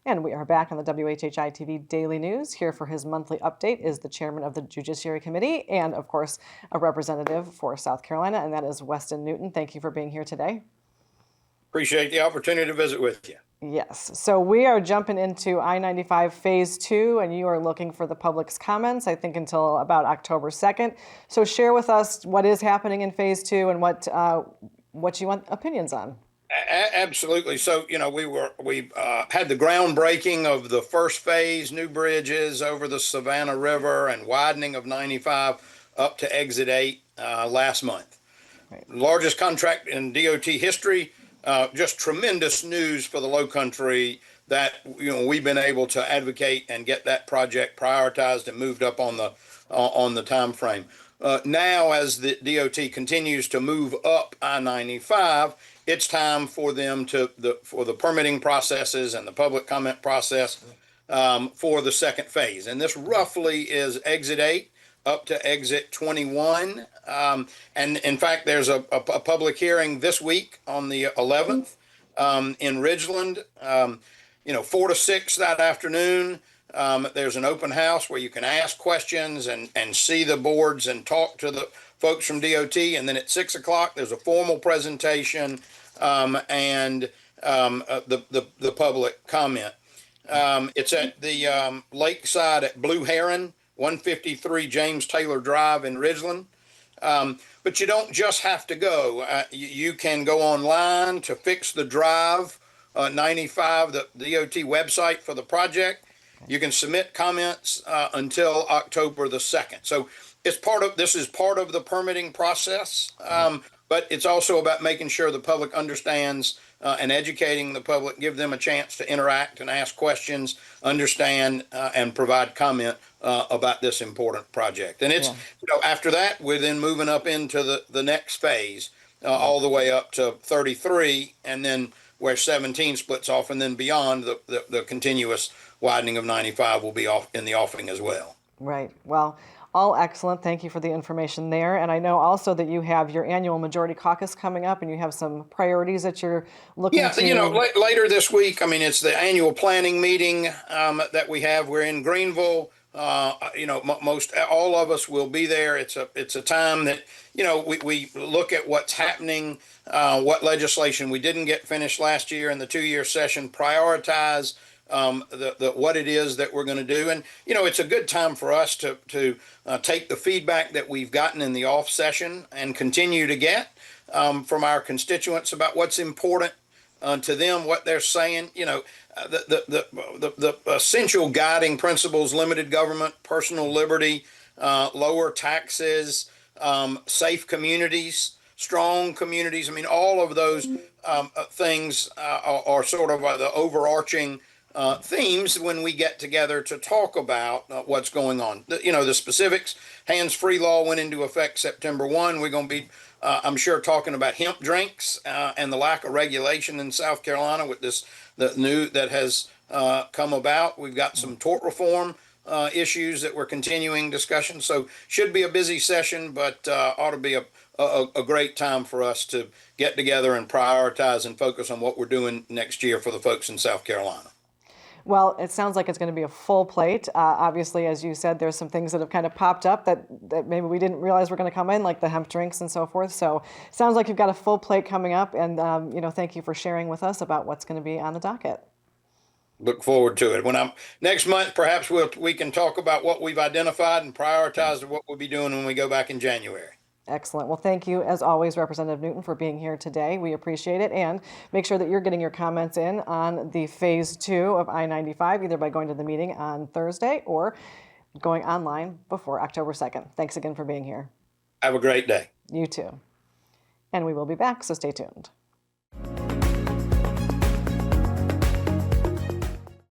And we are back on the WHHI-TV Daily News. Here for his monthly update is the chairman of the Judiciary Committee and, of course, a representative for South Carolina, and that is Weston Newton. Thank you for being here today. Appreciate the opportunity to visit with you. Yes. So we are jumping into I-95 Phase 2, and you are looking for the public's comments, I think, until about October 2nd. So share with us what is happening in Phase 2 and what you want opinions on. Absolutely. So, we had the groundbreaking of the first phase, new bridges over the Savannah River and widening of 95 up to Exit 8 last month. Right. Largest contract in DOT history. Just tremendous news for the Lowcountry that we've been able to advocate and get that project prioritized and moved up on the time frame. Now, as the DOT continues to move up I-95, it's time for them for the permitting processes and the public comment process for the second phase. And this roughly is Exit 8 up to Exit 21. And in fact, there's a public hearing this week on the 11th in Ridgeland, 4 to 6 that afternoon. There's an open house where you can ask questions and see the boards and talk to the folks from DOT. And then at 6 o'clock, there's a formal presentation and the public comment. It's at the Lakeside at Blue Heron, 153 James Taylor Drive in Ridgeland. But you don't just have to go. You can go online to Fix the Drive 95, the DOT website for the project. You can submit comments until October the 2nd. So this is part of the permitting process, but it's also about making sure the public understands and educating the public, give them a chance to interact and ask questions, understand, and provide comment about this important project. And it's, after that, we're then moving up into the next phase, all the way up to 33, and then where 17 splits off, and then beyond the continuous widening of 95 will be off in the offing as well. Right. Well, all excellent. Thank you for the information there. And I know also that you have your annual Majority Caucus coming up, and you have some priorities that you're looking to. Later this week, it's the annual planning meeting that we have. We're in Greenville. Most all of us will be there. It's a time that, we look at what's happening, what legislation we didn't get finished last year in the 2-year session, prioritize what it is that we're going to do. And, it's a good time for us to take the feedback that we've gotten in the off session and continue to get from our constituents about what's important to them, what they're saying. The essential guiding principles: limited government, personal liberty, lower taxes, safe communities, strong communities. All of those things are sort of the overarching themes when we get together to talk about what's going on. The specifics. Hands-free law went into effect September 1. We're going to be, I'm sure, talking about hemp drinks and the lack of regulation in South Carolina with the new that has come about. We've got some tort reform issues that we're continuing discussion. So should be a busy session, but ought to be a great time for us to get together and prioritize and focus on what we're doing next year for the folks in South Carolina. Well, it sounds like it's going to be a full plate. Obviously, as you said, there's some things that have kind of popped up that maybe we didn't realize were going to come in, like the hemp drinks and so forth. So it sounds like you've got a full plate coming up. And, thank you for sharing with us about what's going to be on the docket. Look forward to it. Next month, perhaps we can talk about what we've identified and prioritized what we'll be doing when we go back in January. Excellent. Well, thank you, as always, Representative Newton, for being here today. We appreciate it. And make sure that you're getting your comments in on the Phase 2 of I-95, either by going to the meeting on Thursday or going online before October 2nd. Thanks again for being here. Have a great day. You too. And we will be back, so stay tuned.